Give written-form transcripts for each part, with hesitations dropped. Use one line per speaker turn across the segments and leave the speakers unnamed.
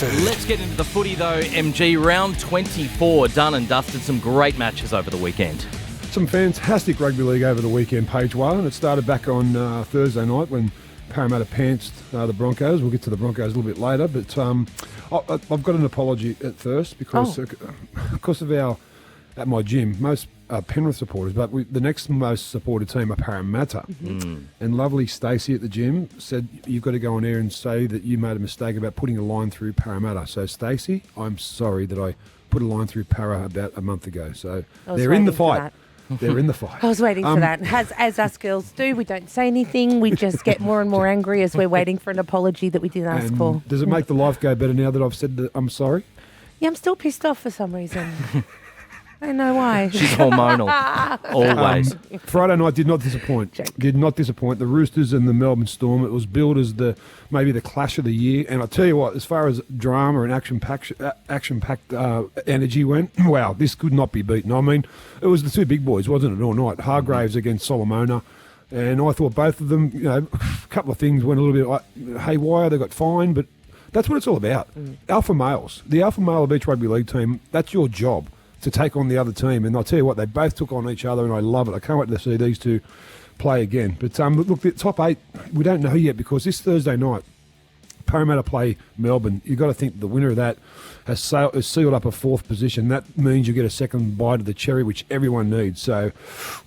food.
Let's get into the footy though, MG. Round 24, done and dusted. Some great matches over the weekend.
Some fantastic rugby league over the weekend, Page One. It started back on Thursday night when Parramatta pantsed the Broncos. We'll get to the Broncos a little bit later, but I've got an apology at first because of at my gym, most Penrith supporters, but the next most supported team are Parramatta. Mm-hmm. And lovely Stacey at the gym said, you've got to go on air and say that you made a mistake about putting a line through Parramatta. So, Stacey, I'm sorry that I put a line through Para about a month ago. So, they're in the fight. They're in the fight.
I was waiting for that. As us girls do, we don't say anything. We just get more and more angry as we're waiting for an apology that we didn't ask for.
Does it make the life go better now that I've said that I'm sorry?
Yeah, I'm still pissed off for some reason. I don't know why.
She's hormonal. Always.
Friday night did not disappoint. Did not disappoint. The Roosters and the Melbourne Storm, it was billed as maybe the clash of the year. And I'll tell you what, as far as drama and action-packed energy went, wow, this could not be beaten. I mean, it was the two big boys, wasn't it, all night? Hargraves against Solomona. And I thought both of them, a couple of things went a little bit haywire. They got fined, but that's what it's all about. Alpha males. The alpha male of each rugby league team, that's your job, to take on the other team. And I'll tell you what, they both took on each other, and I love it. I can't wait to see these two play again. But look, the top 8, we don't know yet, because this Thursday night, Parramatta play Melbourne. You've got to think the winner of that has sealed up a 4th position. That means you get a second bite of the cherry, which everyone needs. So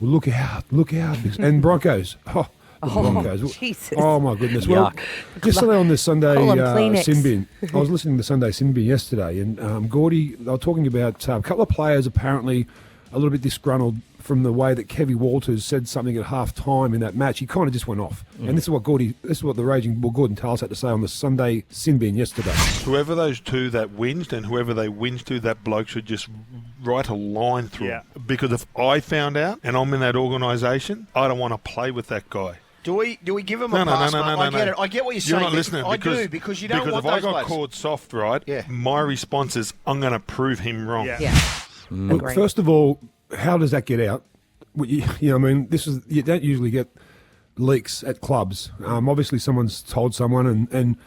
look out. And Broncos. Broncos.
Jesus.
Oh, my goodness. Well, just on this Sunday sin bin, I was listening to the Sunday sin bin yesterday, and Gordy, they were talking about a couple of players apparently a little bit disgruntled from the way that Kevy Walters said something at half-time in that match. He kind of just went off. And this is what the Raging Bull Gordon Tallis had to say on the Sunday sin bin yesterday.
Whoever those two that whinged and whoever they whinged to, that bloke should just write a line through. Yeah. Because if I found out and I'm in that organisation, I don't want to play with that guy.
Do we give him a pass? No. I get what you're saying.
You're not listening.
I do, because you don't want those
if I got caught soft, right, my response is, I'm going to prove him wrong.
Yeah.
Look, first of all, how does that get out? You don't usually get leaks at clubs. Obviously, someone's told someone, and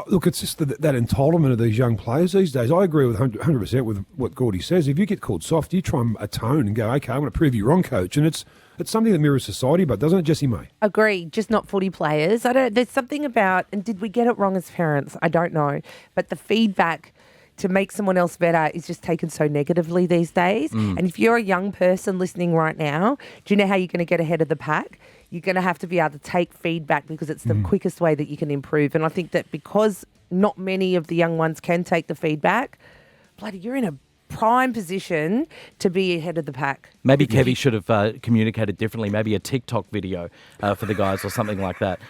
look, it's just that entitlement of these young players these days. I agree with 100% with what Gordy says. If you get called soft, you try and atone and go, okay, I'm going to prove you wrong, coach. And it's something that mirrors society, but doesn't it, Jessie May?
Agree, just not footy players. There's something about, and did we get it wrong as parents? I don't know. But the feedback to make someone else better is just taken so negatively these days. And if you're a young person listening right now, do you know how you're going to get ahead of the pack? You're going to have to be able to take feedback, because it's the quickest way that you can improve. And I think that because not many of the young ones can take the feedback, bloody, you're in a prime position to be ahead of the pack.
Maybe Kevy should have communicated differently. Maybe a TikTok video for the guys or something like that.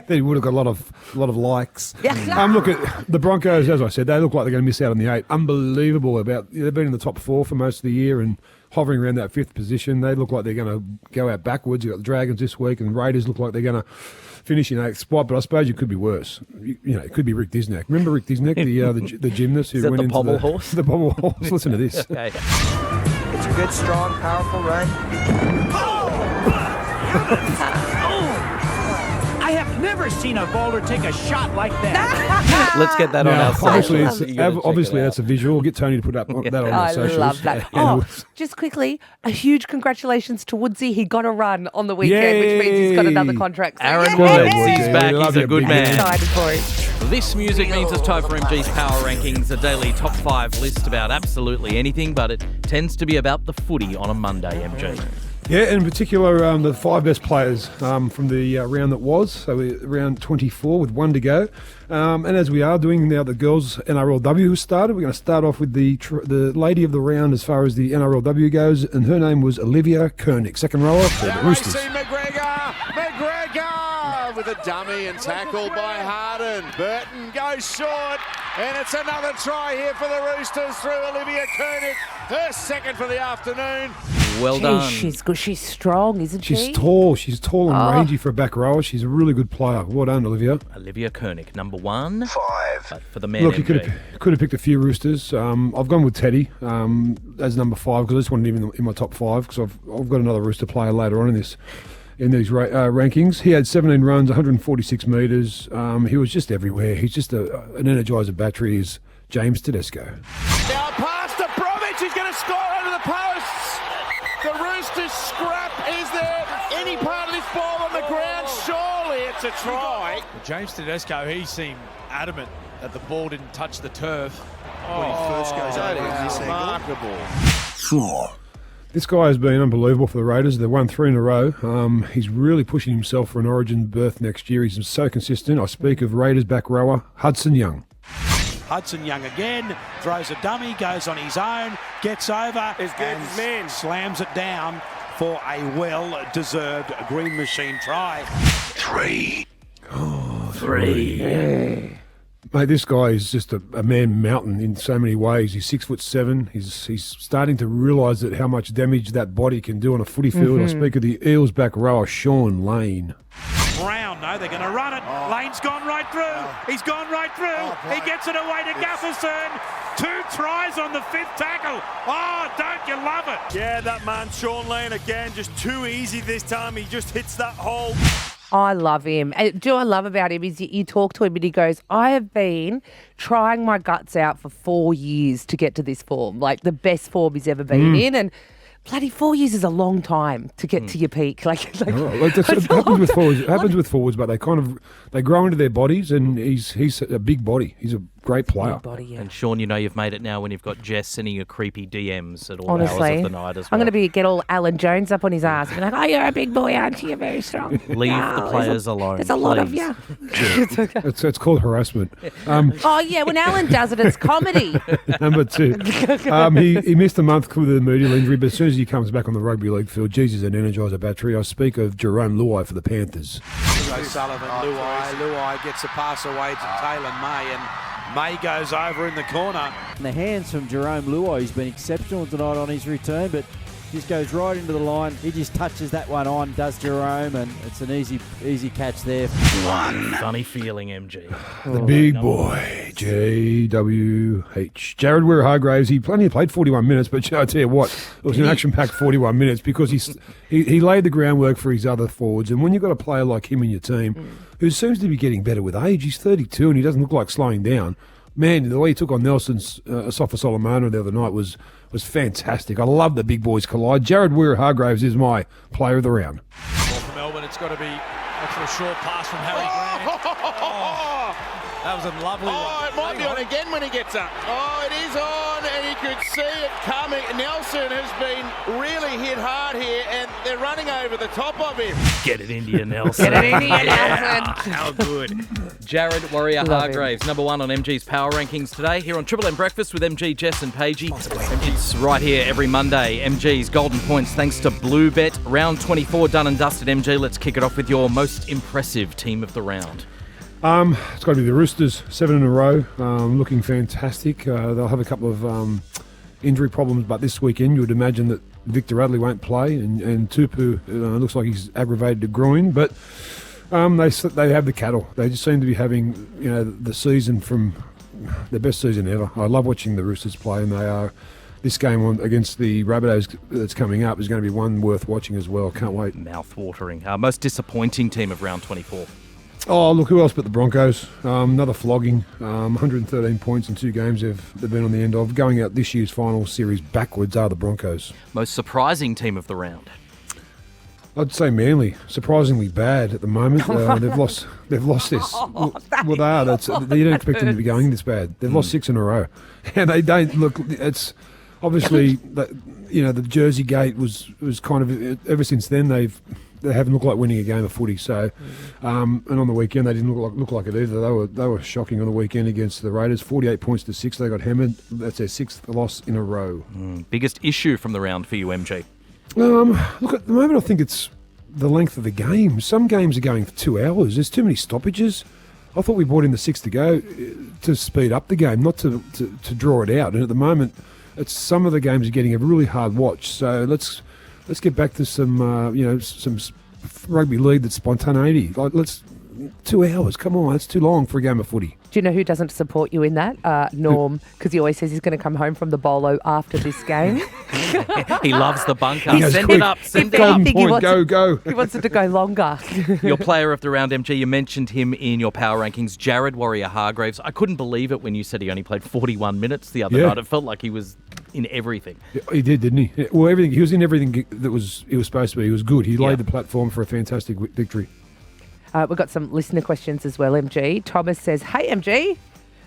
They would have got a lot of likes. Look at the Broncos. As I said, they look like they're going to miss out on the 8. Unbelievable they've been in the top 4 for most of the year and hovering around that 5th position. They look like they're going to go out backwards. You've got the Dragons this week, and the Raiders look like they're going to finish in 8th spot. But I suppose it could be worse. It could be Rick Disnack. Remember Rick Disnack, the gymnast who went into
pommel horse?
The pommel horse. Listen to this.
Okay. It's a good, strong, powerful run.
I have never seen a bowler take a shot like that.
Let's get that on our socials.
Obviously, that's a visual. Get Tony to put that on our socials.
I love that. Just quickly, a huge congratulations to Woodsy. He got a run on the weekend, which means he's got another contract.
Aaron Woods, he's back. He's a good man.
Excited for him.
This music means it's time for MG's Power Rankings, a daily top 5 list about absolutely anything, but it tends to be about the footy on a Monday, MG.
Yeah, in particular, the 5 best players from the round that was, so round 24 with 1 to go. And as we are doing now, the girls NRLW has started. We're going to start off with the lady of the round as far as the NRLW goes, and her name was Olivia Koenig, second rower for the Roosters.
McGregor with a dummy and tackled by Harden. Burton goes short, and it's another try here for the Roosters through Olivia Koenig. Her second for the afternoon.
Well done.
She's good. She's strong, isn't she?
She's tall. She's tall and rangy for a back rower. She's a really good player. Well done, Olivia.
Olivia Koenig, number 1.
5.
But for the men,
look, you could have picked a few Roosters. I've gone with Teddy as number 5 because I just wanted him in my top 5 because I've got another Rooster player later on in this. in these rankings. He had 17 runs, 146 metres. He was just everywhere. He's just an energizer battery. Is James Tedesco.
Now pass to Bromwich. He's going to score under the posts. The Roosters scrap. Is there any part of this ball on the ground? Surely it's a try.
James Tedesco, he seemed adamant that the ball didn't touch the turf.
When he first goes over in this angle.
Remarkable.
This guy has been unbelievable for the Raiders. They've won 3 in a row. He's really pushing himself for an Origin berth next year. He's so consistent. I speak of Raiders back rower Hudson Young.
Hudson Young again, throws a dummy, goes on his own, gets over and slams it down for a well-deserved Green Machine try.
3.
Oh, 3. Mate, this guy is just a man mountain in so many ways. He's 6'7". He's starting to realise that how much damage that body can do on a footy field. I speak of the Eels back rower, Sean Lane.
Brown, no, they're going to run it. Lane's gone right through. He's gone right through. He gets it away to Gufferson. 2 tries on the 5th tackle. Oh, don't you love it?
Yeah, that man, Sean Lane, again, just too easy this time. He just hits that hole.
I love him. And do I love about him is you talk to him and he goes, I have been trying my guts out for 4 years to get to this form, like the best form he's ever been in. And bloody 4 years is a long time to get to your peak. It happens with forwards, but they grow into their bodies, and he's a big body. He's a great player. Big body, yeah.
And Sean, you know you've made it now when you've got Jess sending you creepy DMs at all
Honestly,
hours of the night as well.
I'm going to get all Alan Jones up on his ass and be like, oh, you're a big boy, aren't you? You're very strong.
Leave the players alone.
There's a lot of you.
It's called harassment.
Oh, yeah, when Alan does it, it's comedy.
Number 2. He missed a month with a medial injury, but as soon as he comes back on the rugby league field, Jesus, an energizer battery. I speak of Jerome Luai for the Panthers.
O'Sullivan, Luai gets a pass away to Taylor May, and May goes over in the corner.
The hands from Jerome Luai, who's been exceptional tonight on his return, but just goes right into the line. He just touches that one on, does Jerome, and it's an easy catch there.
1. Funny feeling, MG.
The big boy, JWH. Jared Weir-Hargraves, he only played 41 minutes, but I tell you what, it was an action-packed 41 minutes because he laid the groundwork for his other forwards. And when you've got a player like him in your team, who seems to be getting better with age, he's 32 and he doesn't look like slowing down. Man, the way he took on Nelson's Asafa Solomona the other night was fantastic. I love the big boys collide. Jared Weir-Hargraves is my player of the round.
Well, for Melbourne, it's got to be a short pass from Harry Grant. That was a lovely one.
Oh, it might be on again when he gets up. Oh, it is on, and you could see it coming. Nelson has been really hit hard here, and they're running over the top of him.
Get it, India Nelson.
Get it, India Nelson.
How good. Jared Warrior-Hargraves, number 1 on MG's Power Rankings today, here on Triple M Breakfast with MG, Jess and Paigey. It's right here every Monday. MG's Golden Points, thanks to Bluebet. Round 24 done and dusted, MG. Let's kick it off with your most impressive team of the round.
It's got to be the Roosters, 7 in a row, looking fantastic. They'll have a couple of injury problems, but this weekend you would imagine that Victor Radley won't play, and Tupu looks like he's aggravated a groin, but they have the cattle. They just seem to be having the season from their best season ever. I love watching the Roosters play, and they are. This game against the Rabbitohs that's coming up is going to be one worth watching as well. Can't wait.
Mouth-watering. Most disappointing team of round 24.
Oh, look, who else but the Broncos? Another flogging, 113 points in 2 games they've been on the end of. Going out this year's final series backwards are the Broncos.
Most surprising team of the round?
I'd say Manly, surprisingly bad at the moment. They've lost this. Well, they are. You don't expect them to be going this bad. They've lost 6 in a row, and they don't look. It's obviously the Jersey gate was kind of ever since then they haven't looked like winning a game of footy. So, and on the weekend they didn't look like it either. They were shocking on the weekend against the Raiders, 48 points to 6. They got hammered. That's their 6th loss in a row.
Biggest issue from the round for you, MG?
Look, at the moment I think it's the length of the game. Some games are going for 2 hours. There's too many stoppages. I thought we brought in the 6 to go to speed up the game, not to draw it out. And at the moment, some of the games are getting a really hard watch. So let's get back to some some rugby league that's spontaneity. Like let's 2 hours. Come on, that's too long for a game of footy.
Do you know who doesn't support you in that? Norm, because he always says he's going to come home from the bolo after this game.
He loves the bunker.
He goes,
Send
quick,
it up. Send it
Golden
up.
point, go.
He wants it to go longer.
Your player of the round, MG, you mentioned him in your power rankings, Jared Warrior-Hargreaves. I couldn't believe it when you said he only played 41 minutes the other night. It felt like he was in everything.
Yeah, he did, didn't he? Yeah, well, everything. He was in everything that he was supposed to be. He was good. He laid the platform for a fantastic victory.
We've got some listener questions as well, MG. Thomas says, hey, MG,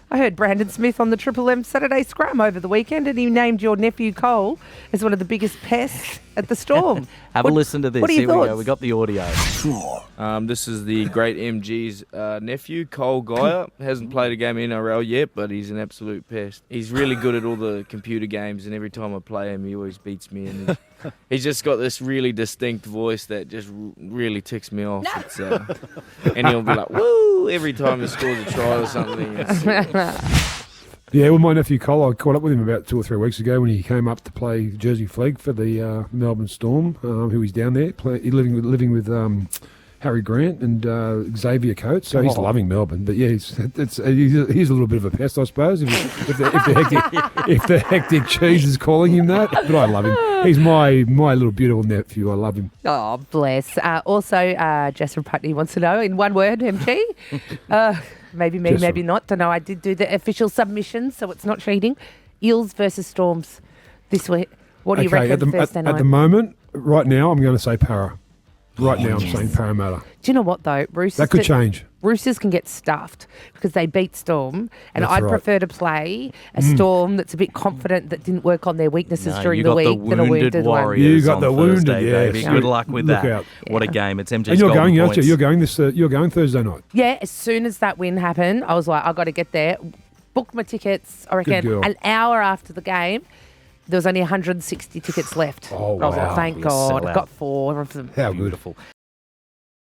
I heard Brandon Smith on the Triple M Saturday Scrum over the weekend, and he named your nephew Cole as one of the biggest pests at the Storm.
Have a listen to this.
What are your
Here we
thoughts?
go. We got the audio.
This is the great MG's nephew, Cole Geyer. Hasn't played a game in NRL yet, but he's an absolute pest. He's really good at all the computer games, and every time I play him, he always beats me. And he's just got this really distinct voice that just really ticks me off. It's, and he'll be like, woo, every time he scores a try or something.
Yeah, well, my nephew Cole, I caught up with him about 2 or 3 weeks ago when he came up to play Jersey Flegg for the Melbourne Storm, who he's down there, living with Harry Grant and Xavier Coates, so he's loving Melbourne. But yeah, he's a little bit of a pest, I suppose, if the hectic cheese is calling him that. But I love him. He's my little beautiful nephew. I love him.
Oh, bless. Also, Jess from Putney wants to know, in one word, MG, maybe me, maybe not. Don't know. I did do the official submission, so it's not cheating. Eels versus Storms this week. What do you reckon Thursday night?
At the moment, right now, I'm going to say Para. Right now, I'm saying Parramatta.
Do you know what, though? Roosters
that could change.
Roosters can get stuffed because they beat Storm, and
That's
I'd
right.
prefer to play a Storm that's a bit confident, that didn't work on their weaknesses during the week than a wounded one.
You got the wounded,
baby.
yes.
Good luck with that.
Out.
What a game. It's MG's
And you're
golden
going,
points.
aren't you? You're going Thursday night.
Yeah, as soon as that win happened, I was like, I got to get there. Booked my tickets, I reckon,
girl.
an hour after the game. There was only 160 tickets left.
Oh,
I was
wow.
like, thank
Be a
God.
sellout.
Got 4 of them.
How
Beautiful.